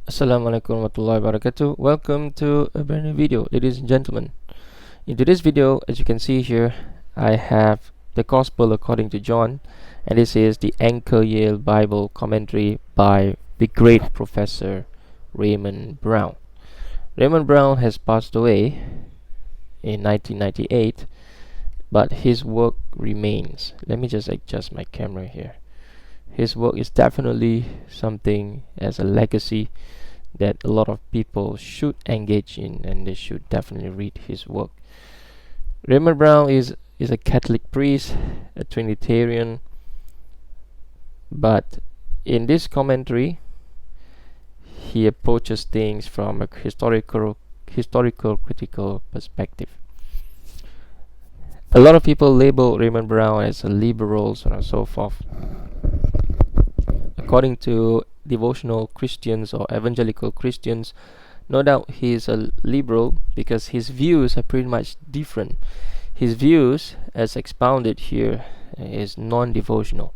Assalamualaikum warahmatullahi wabarakatuh. Welcome to a brand new video, ladies and gentlemen. In today's video, as you can see here, I have the Gospel according to John, and this is the Anchor Yale Bible commentary by the great Professor Raymond Brown. Raymond Brown has passed away in 1998, but his work remains. Let me just adjust my camera here. His work is definitely something as a legacy that a lot of people should engage in, and they should definitely read his work. Raymond Brown is a Catholic priest, a Trinitarian, but in this commentary he approaches things from a historical critical perspective. A lot of people label Raymond Brown as a liberal, so on and so forth. According to devotional Christians or evangelical Christians, no doubt he is a liberal because his views are pretty much different. His views, as expounded here, is non-devotional.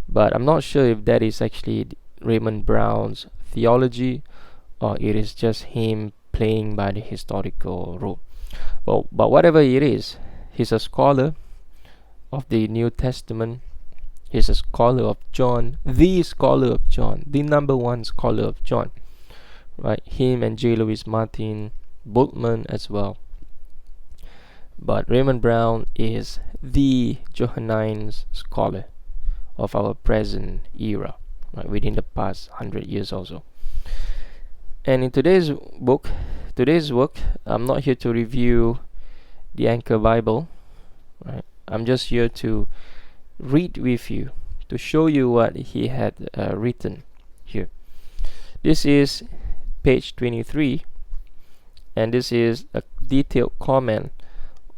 But I'm not sure if that is actually Raymond Brown's theology or it is just him playing by the historical rule. Well, but whatever it is, he's a scholar of the New Testament. He's a scholar of John, the scholar of John, the number one scholar of John, right? Him and J. Louis Martin, Bultmann as well. But Raymond Brown is the Johannine scholar of our present era, right? Within the past 100 years or so. And in today's work, I'm not here to review the Anchor Bible, right? I'm just here to read with you, to show you what he had written here. This is page 23, and this is a detailed comment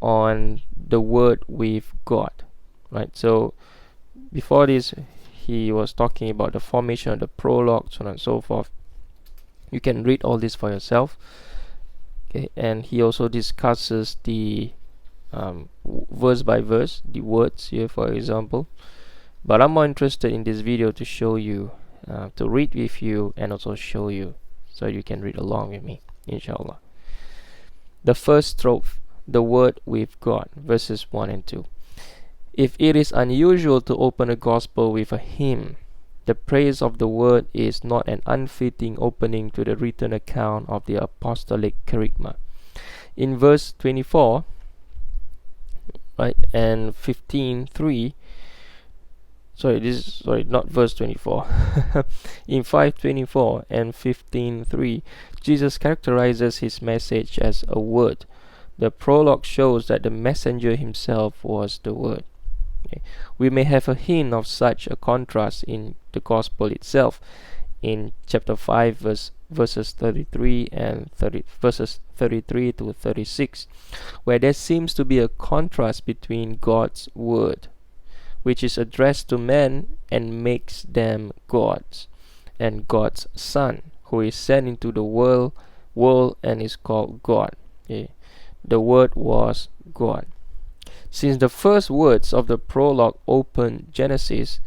on the word with God, right? So before this he was talking about the formation of the prologue, so on and so forth. You can read all this for yourself, okay? And he also discusses the verse by verse, the words here, for example. But I'm more interested in this video to show you, to read with you, and also show you so you can read along with me, inshallah. The first strophe, the word with God, verses 1 and 2. If it is unusual to open a gospel with a hymn, the praise of the word is not an unfitting opening to the written account of the apostolic kerygma. In verse 24, right, and 15:3, not verse 24. In 5:24 and 15:3, Jesus characterizes his message as a word. The prologue shows that the messenger himself was the word. Okay. We may have a hint of such a contrast in the gospel itself in chapter 5 verses 33 and verses 33 to 36, where there seems to be a contrast between God's word, which is addressed to men and makes them gods, and God's Son, who is sent into the world and is called God. Okay. The word was God. Since the first words of the prologue open Genesis,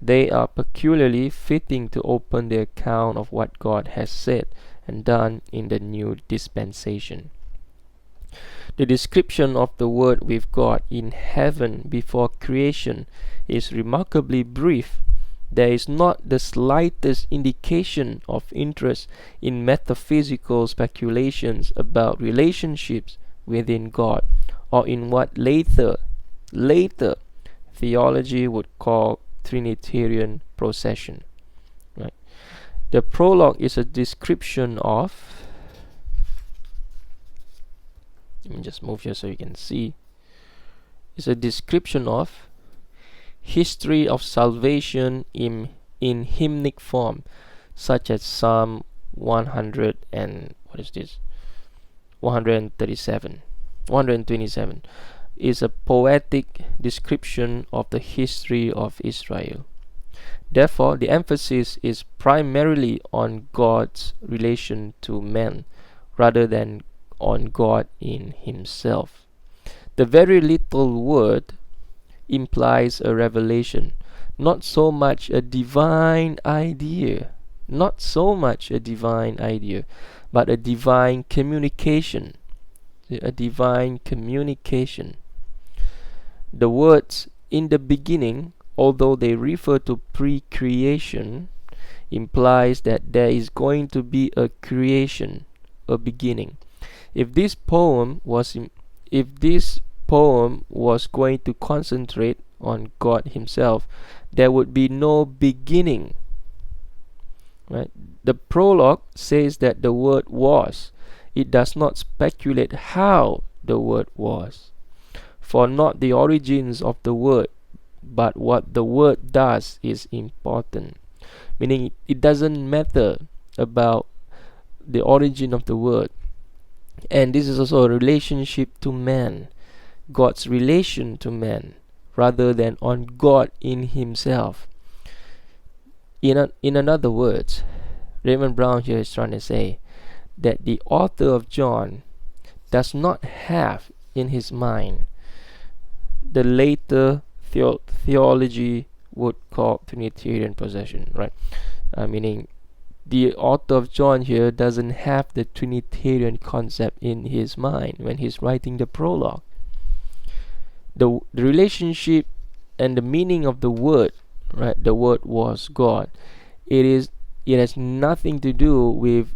they are peculiarly fitting to open the account of what God has said and done in the new dispensation. The description of the Word with God in heaven before creation is remarkably brief. There is not the slightest indication of interest in metaphysical speculations about relationships within God, or in what later theology would call Trinitarian procession, right? The prologue is a description of, let me just move here so you can see. It's a description of history of salvation in hymnic form, such as Psalm 100 and 127 is a poetic description of the history of Israel. Therefore, the emphasis is primarily on God's relation to men rather than on God in himself. The very little word implies a revelation, not so much a divine idea, Not so much a divine idea, but a divine communication. A divine communication. The words in the beginning, although they refer to pre-creation, implies that there is going to be a creation, a beginning. If this poem was going to concentrate on God himself, there would be no beginning. Right? The prologue says that the word was. It does not speculate how the word was. For not the origins of the word, but what the word does is important. Meaning it doesn't matter about the origin of the word. And this is also a relationship to man, God's relation to man, rather than on God in himself. In other words, Raymond Brown here is trying to say that the author of John does not have in his mind the later theology would call Trinitarian possession, right? Meaning the author of John here doesn't have the Trinitarian concept in his mind when he's writing the prologue. The relationship and the meaning of the word, right? The word was God. It has nothing to do with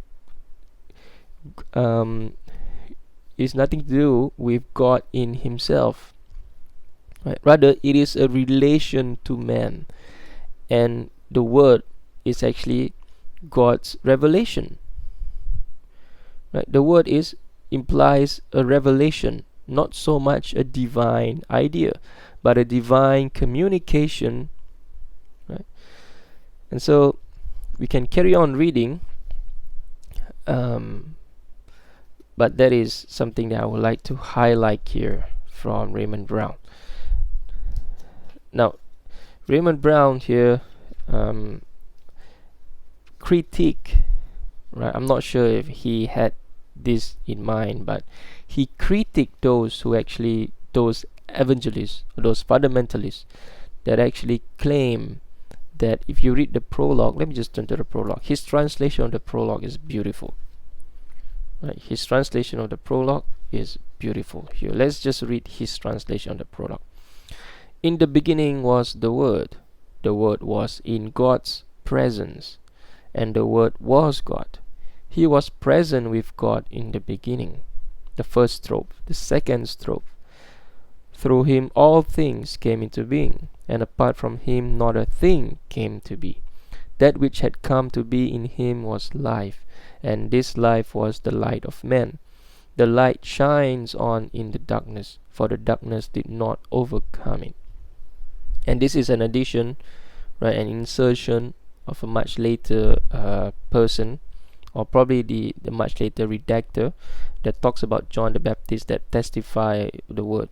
God in himself. Right? Rather, it is a relation to man, and the word is actually God's revelation. Right? The word implies a revelation, not so much a divine idea, but a divine communication. Right? And so we can carry on reading, but that is something that I would like to highlight here from Raymond Brown. Now, Raymond Brown here critique, right? I'm not sure if he had this in mind, but he critiqued those evangelists, those fundamentalists that actually claim that if you read the prologue, let me just turn to the prologue. His translation of the prologue is beautiful. Right? His translation of the prologue is beautiful. Here, let's just read his translation of the prologue. In the beginning was the Word. The Word was in God's presence, and the Word was God. He was present with God in the beginning. The first strophe. The second strophe. Through him all things came into being, and apart from him not a thing came to be. That which had come to be in him was life, and this life was the light of men. The light shines on in the darkness, for the darkness did not overcome it. And this is an addition, right, an insertion of a much later person, or probably the much later redactor, that talks about John the Baptist, that testify the word.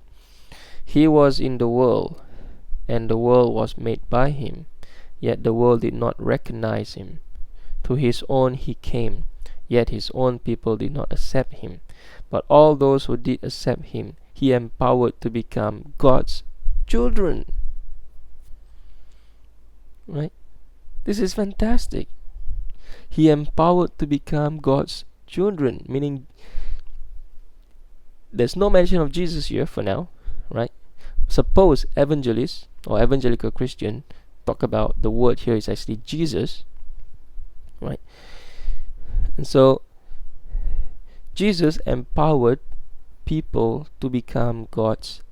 He was in the world, and the world was made by him, yet the world did not recognize him. To his own he came, yet his own people did not accept him. But all those who did accept him, he empowered to become God's children. Right? This is fantastic. He empowered to become God's children, meaning there's no mention of Jesus here for now, right? Suppose evangelists or evangelical Christian talk about the word here is actually Jesus, right? And so Jesus empowered people to become God's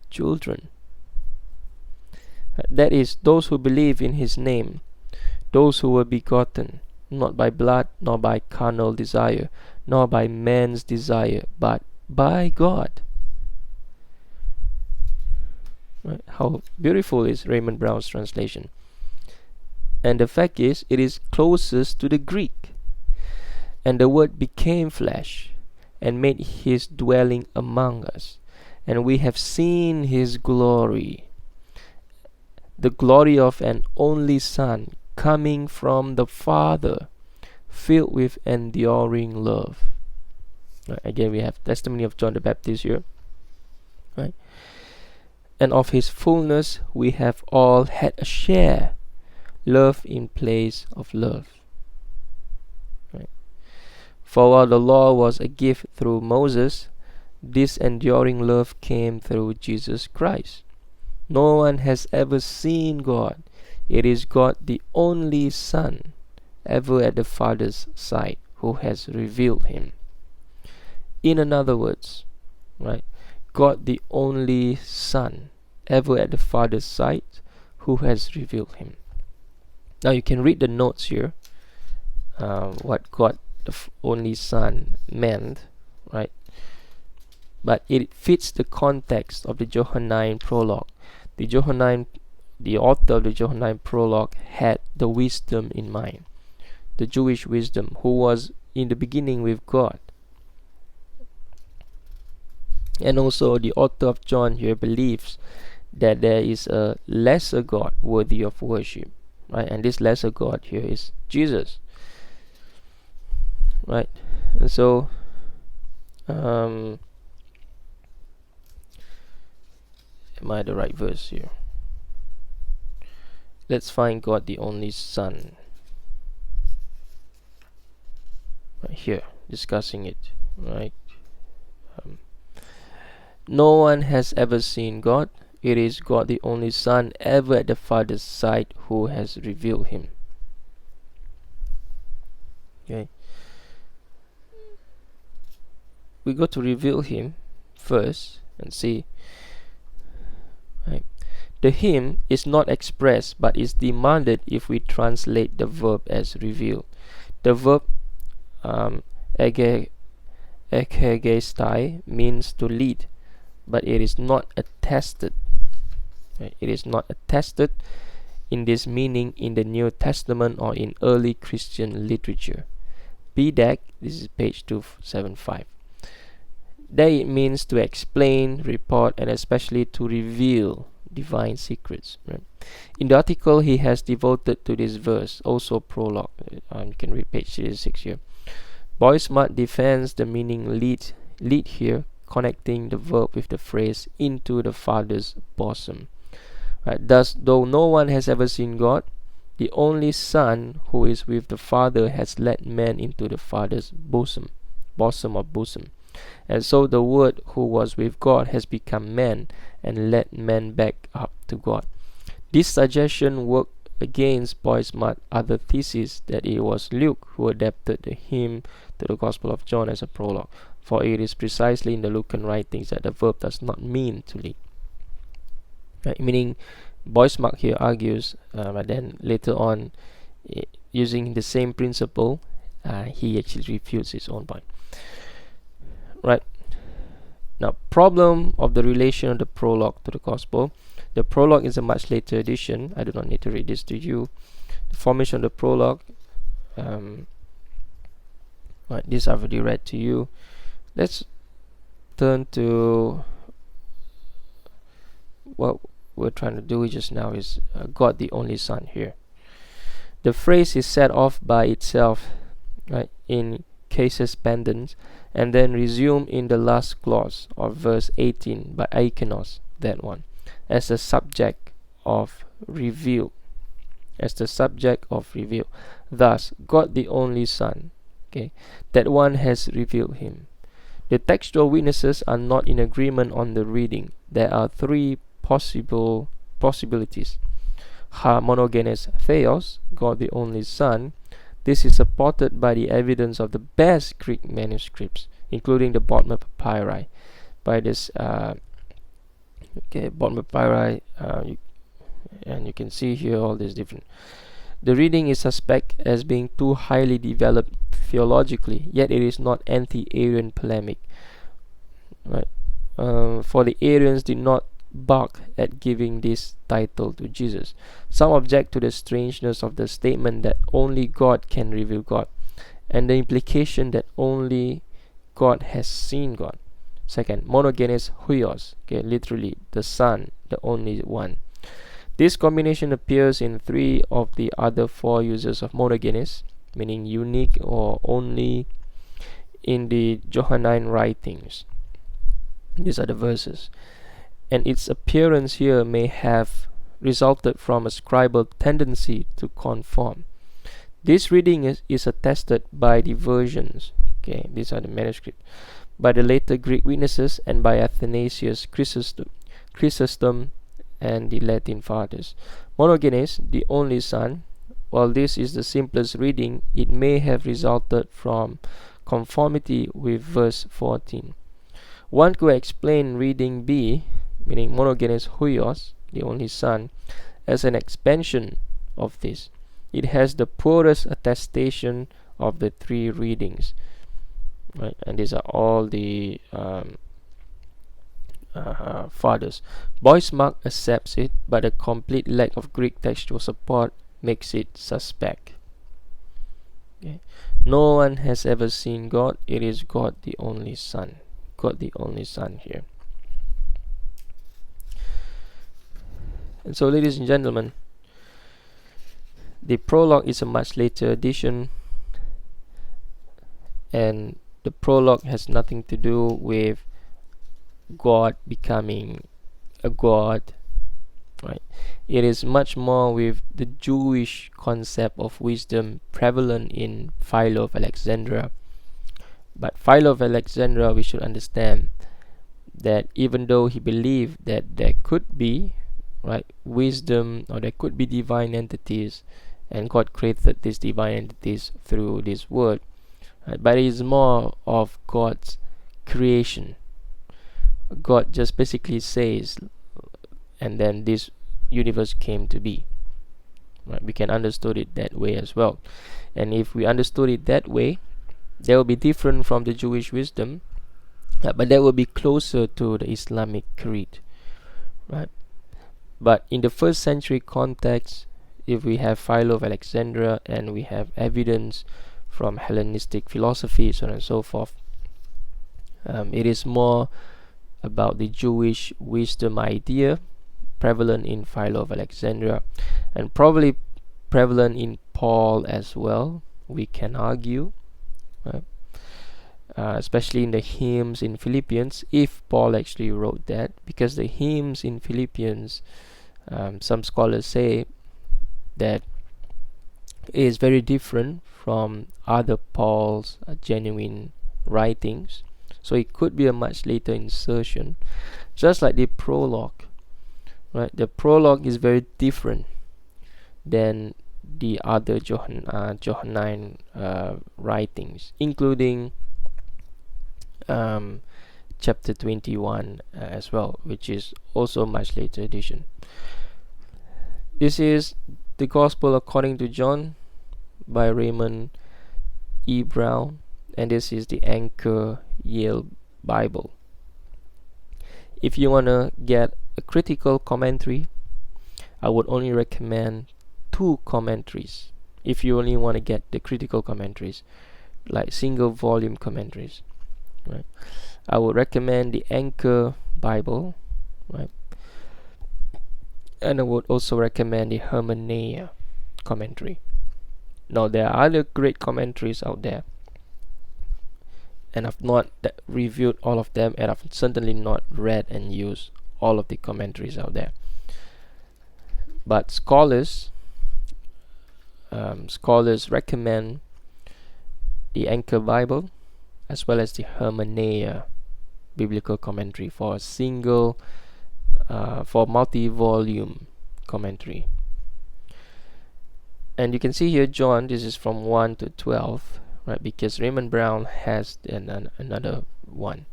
children. That is, those who believe in his name, those who were begotten, not by blood, nor by carnal desire, nor by man's desire, but by God. Right? How beautiful is Raymond Brown's translation. And the fact is, it is closest to the Greek. And the word became flesh, and made his dwelling among us. And we have seen his glory, the glory of an only Son, coming from the Father, filled with enduring love. Right, again, we have testimony of John the Baptist here. Right? And of his fullness we have all had a share, love in place of love. For while the law was a gift through Moses, this enduring love came through Jesus Christ. No one has ever seen God. It is God, the only Son, ever at the Father's side, who has revealed him. In other words, right, God, the only Son, ever at the Father's side, who has revealed him. Now you can read the notes here, what God, the only Son, meant, right? But it fits the context of the Johannine prologue. The author of the Johannine prologue had the wisdom in mind, the Jewish wisdom, who was in the beginning with God. And also the author of John here believes that there is a lesser God worthy of worship, right? And this lesser God here is Jesus, right? And so am I the right verse here? Let's find God, the only Son, right here, discussing it, right? No one has ever seen God. It is God, the only Son, ever at the Father's side, who has revealed him. Okay. We go to reveal him first and see. Right. The him is not expressed but is demanded if we translate the verb as revealed. The verb ekegestai means to lead, but it is not attested. Right? It is not attested in this meaning in the New Testament or in early Christian literature. BDAC, this is page 275. There it means to explain, report, and especially to reveal divine secrets. Right? In the article he has devoted to this verse, also prologue, you can read page 36 here. Boismart defends the meaning lead here, connecting the verb with the phrase into the Father's bosom. Right? Thus, though no one has ever seen God, the only Son who is with the Father has led man into the Father's bosom. And so the Word who was with God has become man and led man back up to God. This suggestion worked against Boismart's other thesis that it was Luke who adapted the hymn to the Gospel of John as a prologue, for it is precisely in the Lucan writings that the verb does not mean to lead. Right? Meaning, Boismart here argues, but then later on, using the same principle, he actually refutes his own point. Right. Now, problem of the relation of the prologue to the Gospel. The prologue is a much later edition. I do not need to read this to you. The formation of the prologue. Right, this I've already read to you. Let's turn to what we're trying to do just now is God, the only Son here. The phrase is set off by itself, right, in cases pendens, and then resumed in the last clause of verse 18 by Aikenos, that one, as the subject of reveal. Thus, God the only Son, okay, that one has revealed him. The textual witnesses are not in agreement on the reading. There are three possibilities. Ha monogenes theos, God the only Son. This is supported by the evidence of the best Greek manuscripts, including the Bodmer papyri. By this, Bodmer papyri, and you can see here all these different. The reading is suspect as being too highly developed theologically, yet it is not anti-Arian polemic. Right? For the Arians did not balk at giving this title to Jesus. Some object to the strangeness of the statement that only God can reveal God, and the implication that only God has seen God. Second, monogenes huios, literally the Son, the only one. This combination appears in three of the other four uses of monogenes, meaning unique or only, in the Johannine writings. These are the verses. And its appearance here may have resulted from a scribal tendency to conform. This reading is attested by the versions, Okay, these are the manuscripts. By the later Greek witnesses and by Athanasius, Chrysostom, and the Latin fathers. Monogenes, the only son. While this is the simplest reading, it may have resulted from conformity with verse 14. One could explain reading B, meaning monogenes huios, the only son, as an expansion of this. It has the poorest attestation of the three readings. Right, and these are all the fathers. Boismark accepts it, but a complete lack of Greek textual support makes it suspect. Okay. No one has ever seen God. It is God the only Son. God the only Son here. And so, ladies and gentlemen, the prologue is a much later edition, and the prologue has nothing to do with God becoming a God, right? It is much more with the Jewish concept of wisdom prevalent in Philo of Alexandria. But Philo of Alexandria, we should understand that even though he believed that there could be, right, wisdom, or there could be divine entities, and God created these divine entities through this word, right, but it is more of God's creation. God just basically says, and then this universe came to be. Right? We can understood it that way as well. And if we understood it that way, that will be different from the Jewish wisdom, but that will be closer to the Islamic creed. Right? But in the first century context, if we have Philo of Alexandria and we have evidence from Hellenistic philosophy, so on and so forth, it is more about the Jewish wisdom idea prevalent in Philo of Alexandria, and probably prevalent in Paul as well, we can argue, right? Especially in the hymns in Philippians, if Paul actually wrote that, because the hymns in Philippians, some scholars say that it is very different from other Paul's genuine writings. So it could be a much later insertion, just like the prologue. Right, the prologue is very different than the other Johannine writings, including chapter 21 as well, which is also a much later edition. This is the Gospel according to John by Raymond E. Brown, and this is the Anchor Yale Bible. If you want to get a critical commentary, I would only recommend 2 commentaries. If you only want to get the critical commentaries, like single volume commentaries, right? I would recommend the Anchor Bible, right? And I would also recommend the Hermeneia commentary. Now, there are other great commentaries out there, and I've not reviewed all of them, and I've certainly not read and used all of the commentaries out there. But scholars recommend the Anchor Bible as well as the Hermeneia biblical commentary for a single, for multi-volume commentary. And you can see here John, this is from 1 to 12, right? Because Raymond Brown has another one,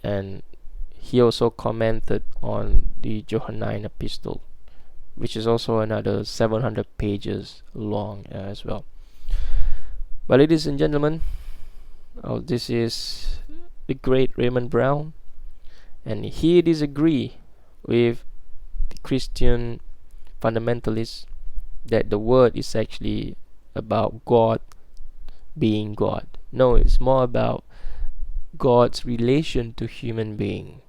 and he also commented on the Johannine epistle, which is also another 700 pages long as well. But ladies and gentlemen, this is the great Raymond Brown, and he disagrees with the Christian fundamentalists that the word is actually about God being God. No, it's more about God's relation to human being,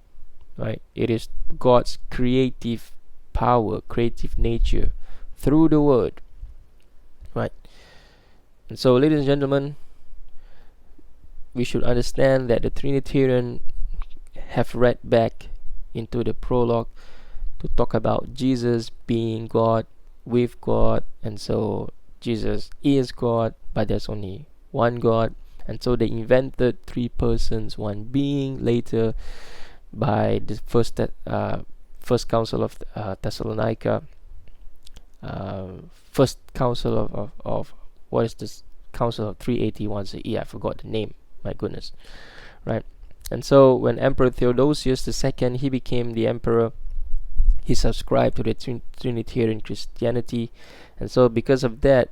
right? It is God's creative power, creative nature through the word, right? And so, ladies and gentlemen, we should understand that the Trinitarian have read back into the prologue to talk about Jesus being God, with God, and so Jesus is God, but there's only one God, And so they invented three persons, one being. Later, by the first council of Thessalonica, first council of what is this council of 381? I forgot the name. My goodness, right? And so when Emperor Theodosius II, he became the emperor, he subscribed to the Trinitarian Christianity, and so because of that,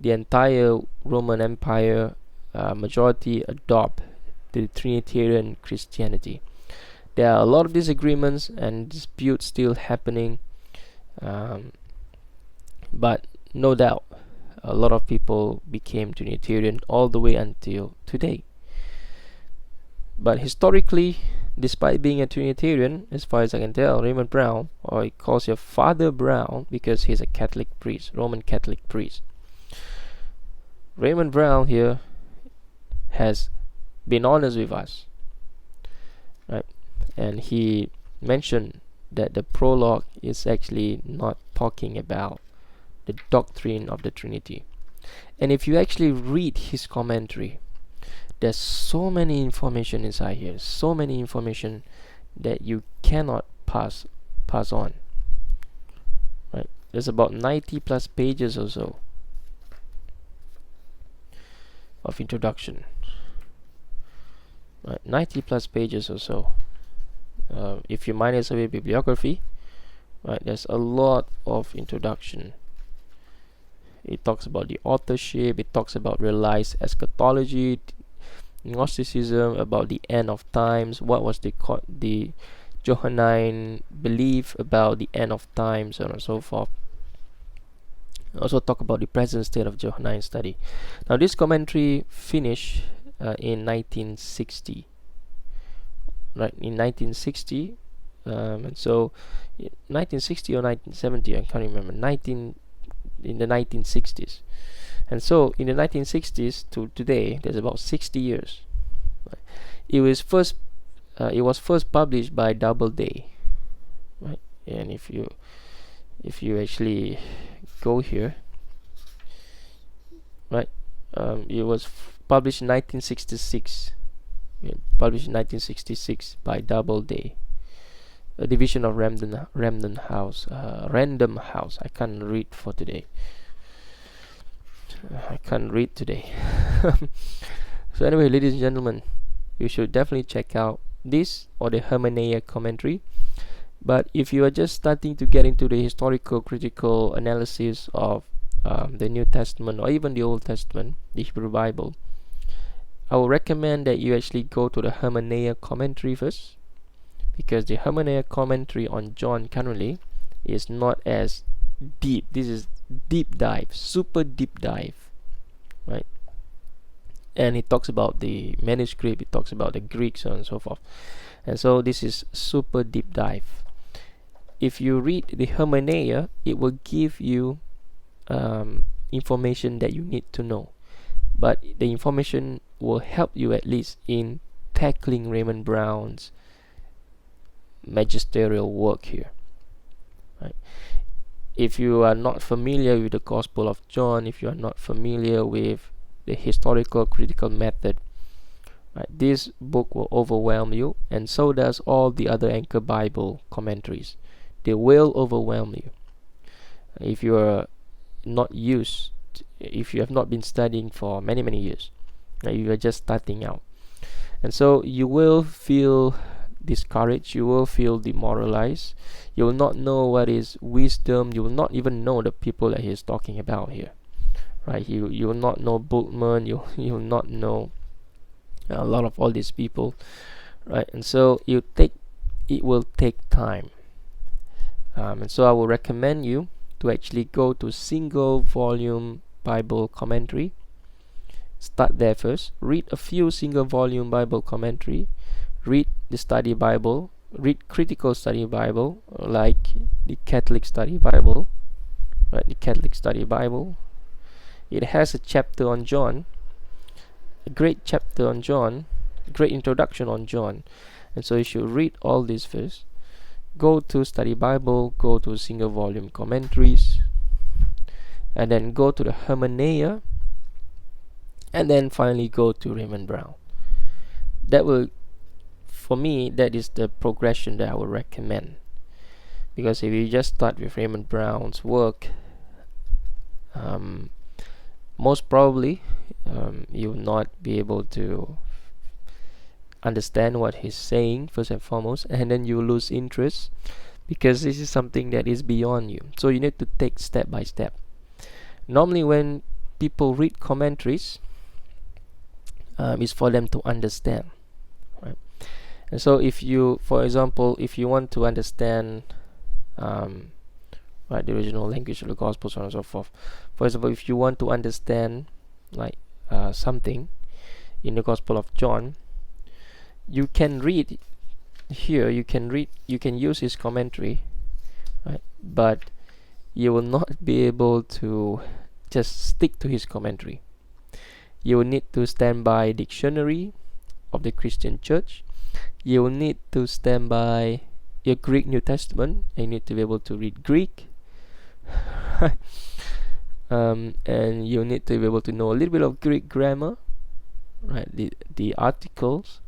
the entire Roman Empire majority adopt the Trinitarian Christianity. There are a lot of disagreements and disputes still happening, but no doubt a lot of people became Trinitarian all the way until today. But historically, despite being a Trinitarian, as far as I can tell, Raymond Brown, or he calls you Father Brown because he's a Catholic priest, Roman Catholic priest. Raymond Brown here has been honest with us, right? And he mentioned that the prologue is actually not talking about the doctrine of the Trinity. And if you actually read his commentary, there's so many information inside here, so many information that you cannot pass on, right? There's about 90 plus pages or so of introduction, right? 90 plus pages or so. If you minus away bibliography, right, there's a lot of introduction. It talks about the authorship, it talks about realized eschatology, Gnosticism, about the end of times, what was the Johannine belief about the end of times, and so forth. Also talk about the present state of Johannine study. Now this commentary finished in 1960, right? In 1960, and so 1960 or 1970, I can't remember. In the 1960s. And so in the 1960s to today, there's about 60 years. Right? It was first published by Doubleday, right? And if you actually go here, right, it was published in 1966. Published in 1966 by Doubleday, a division of Random House. I can't read for today. I can't read today. So anyway, ladies and gentlemen, you should definitely check out this or the Hermeneia commentary. But if you are just starting to get into the historical critical analysis of the New Testament or even the Old Testament, the Hebrew Bible, I would recommend that you actually go to the Hermeneia commentary first, because the Hermeneia commentary on John currently is not as deep. This is deep dive, super deep dive, right? And it talks about the manuscript, it talks about the Greek, so on and so forth. And so this is super deep dive. If you read the Hermeneia, it will give you information that you need to know, but the information will help you at least in tackling Raymond Brown's magisterial work here, right? If you are not familiar with the Gospel of John, if you are not familiar with the historical critical method, right, this book will overwhelm you, and so does all the other Anchor Bible commentaries. They will overwhelm you if you are not used, if you have not been studying for many years, right? You are just starting out, and so you will feel discouraged, you will feel demoralized, you will not know what is wisdom, you will not even know the people that he is talking about here, right? You will not know Bultmann, you will not know a lot of all these people, right? And so it will take time, and so I will recommend you to actually go to single volume Bible commentary. Start there first, read a few single volume Bible commentary, read the study Bible, read critical study Bible like the Catholic study Bible, right? The Catholic study Bible, it has a chapter on John, a great chapter on John, a great introduction on John, and so you should read all this first. Go to study Bible, go to single volume commentaries, and then go to the Hermeneia, and then finally go to Raymond Brown. That will, for me, that is the progression that I would recommend. Because if you just start with Raymond Brown's work, most probably you will not be able to understand what he's saying first and foremost, and then you lose interest because this is something that is beyond you. So you need to take step by step. Normally when people read commentaries, is for them to understand, right? And so if you, for example, if you want to understand right, the original language of the gospel, so on and so forth. For example, if you want to understand like something in the Gospel of John, you can read here, you can use his commentary, right? But you will not be able to just stick to his commentary. You will need to stand by dictionary of the Christian Church. You will need to stand by your Greek New Testament, and you need to be able to read Greek. And you need to be able to know a little bit of Greek grammar, right? The articles,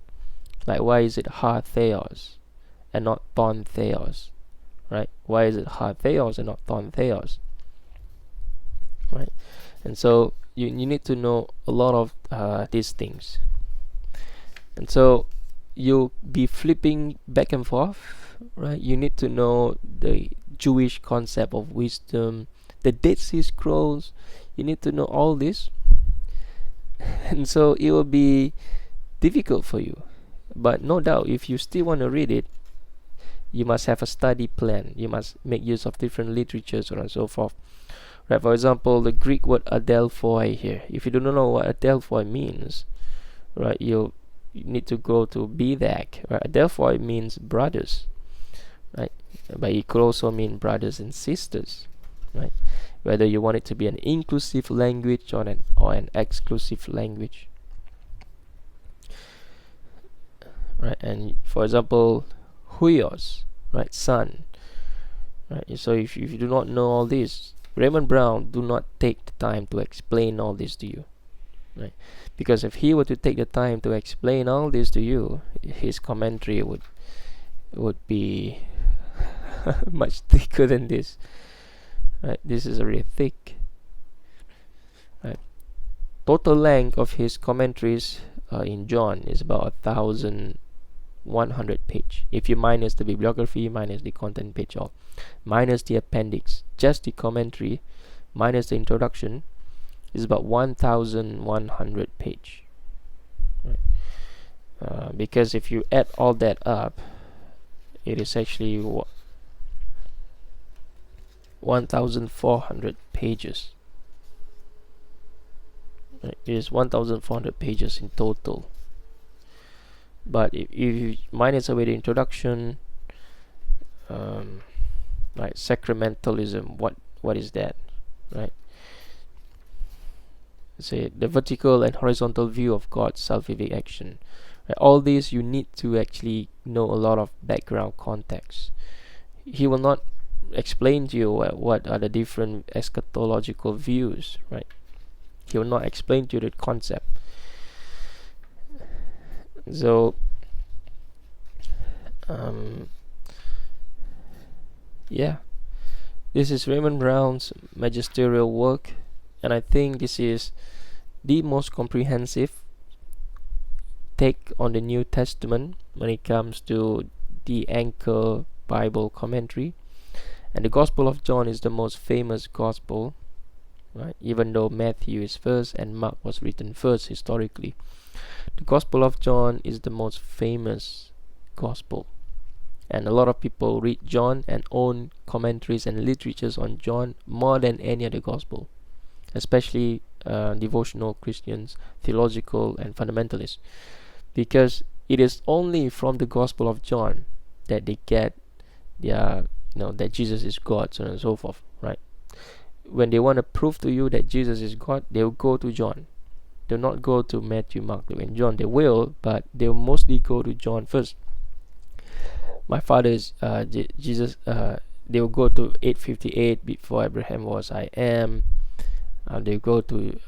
like why is it ha theos and not ton theos, right? Why is it ha theos and not ton theos, right? And so you need to know a lot of these things, and so you'll be flipping back and forth, right? You need to know the Jewish concept of wisdom, the Dead Sea Scrolls. You need to know all this, and so it will be difficult for you. But no doubt, if you still want to read it, you must have a study plan. You must make use of different literatures, so on and so forth. Right? For example, the Greek word adelphoi here. If you do not know what adelphoi means, right, you need to go to BDAC. Right? Adelphoi means brothers, right? But it could also mean brothers and sisters, right? Whether you want it to be an inclusive language or an exclusive language, right? And for example, huios, right, son, right? So if you do not know all this, Raymond Brown do not take the time to explain all this to you, right? Because if he were to take the time to explain all this to you, his commentary would be much thicker than this, right? This is really thick, right? Total length of his commentaries in John is about 1,100 page. If you minus the bibliography, minus the content page, or minus the appendix, just the commentary minus the introduction is about 1,100 page, right? Because if you add all that up, it is actually 1,400 pages. Right? It is 1,400 pages in total. But if you minus away the introduction, right, sacramentalism, what is that, right? Say the vertical and horizontal view of God's salvific action. Right? All these you need to actually know a lot of background context. He will not explain to you what are the different eschatological views, right? He will not explain to you the concept. So yeah, this is Raymond Brown's magisterial work, and I think this is the most comprehensive take on the New Testament when it comes to the anchor Bible commentary. And the Gospel of John is the most famous gospel, right? Even though Matthew is first and Mark was written first historically, the Gospel of John is the most famous gospel. And a lot of people read John and own commentaries and literatures on John more than any other gospel, especially devotional Christians, theological and fundamentalists, because it is only from the Gospel of John that they get their, that Jesus is God, so on and so forth, right? When they want to prove to you that Jesus is God, they'll go to John. They'll not go to Matthew, Mark, Luke, and John. They will, but they'll mostly go to John first. My father is Jesus. They will go to 858 before Abraham was. I am. They go to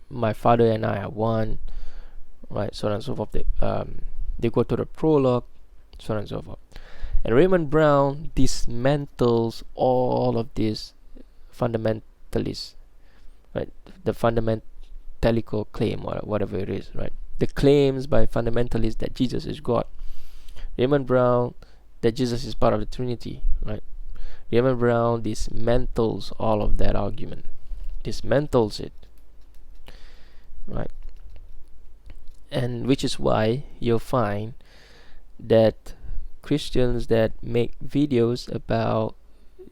my father and I are one, right? So on and so forth. They go to the prologue, so on and so forth. And Raymond Brown dismantles all of these fundamentalists, right? The fundamentalical claim, or whatever it is, right? The claims by fundamentalists that Jesus is God. Raymond Brown, that Jesus is part of the Trinity, right? Raymond Brown dismantles all of that argument, dismantles it, right? And which is why you'll find that Christians that make videos about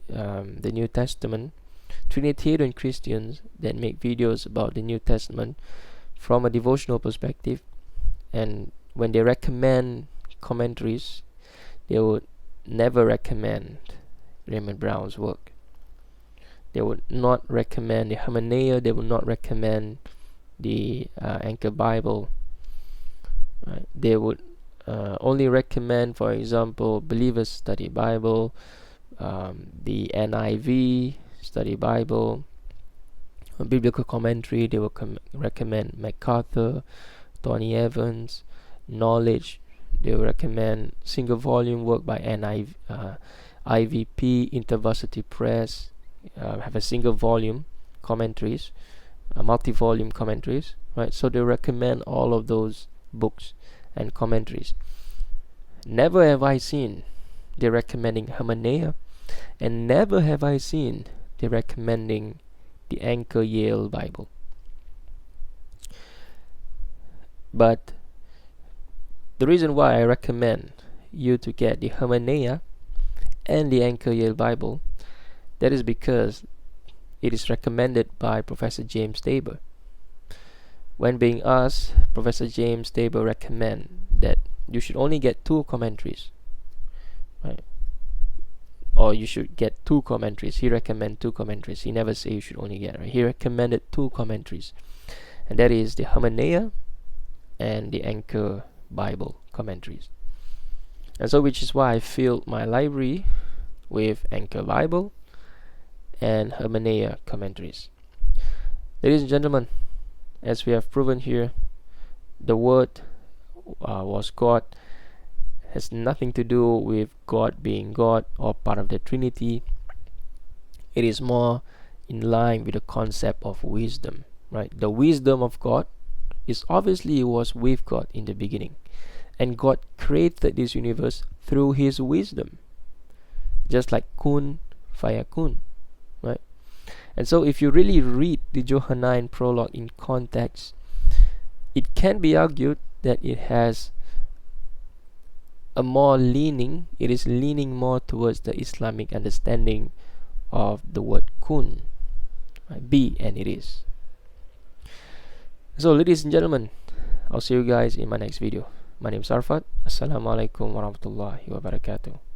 the New Testament, Trinitarian Christians that make videos about the New Testament from a devotional perspective, and when they recommend commentaries, they would never recommend Raymond Brown's work. They would not recommend the Hermeneia. They would not recommend the Anchor Bible. Right? They would only recommend, for example, Believers Study Bible, the NIV Study Bible, a biblical commentary. They will recommend MacArthur, Tony Evans, Knowledge. They will recommend single volume work by IVP, InterVarsity Press, have a single volume commentaries, multi-volume commentaries, right? So they recommend all of those books and commentaries. Never have I seen they recommending Hermeneia, and never have I seen they recommending the Anchor Yale Bible. But the reason why I recommend you to get the Hermeneia and the Anchor Yale Bible, that is because it is recommended by Professor James Tabor. When being asked, Professor James Tabor recommend that you should only get 2 commentaries, right? Or you should get 2 commentaries. He recommended 2 commentaries. He never say you should only get, right? He recommended 2 commentaries, and that is the Hermeneia and the Anchor Bible commentaries. And so, which is why I filled my library with Anchor Bible and Hermeneia commentaries. Ladies and gentlemen, as we have proven here, the Word was God. Has nothing to do with God being God or part of the Trinity. It is more in line with the concept of wisdom, right? The wisdom of God is obviously was with God in the beginning, and God created this universe through His wisdom, just like kun fayakun, right? And so if you really read the Johannine prologue in context, it can be argued that it has a more leaning, it is leaning more towards the Islamic understanding of the word kun, right? Be and it is. So ladies and gentlemen, I'll see you guys in my next video. My name is Arfat. Assalamualaikum warahmatullahi wabarakatuh.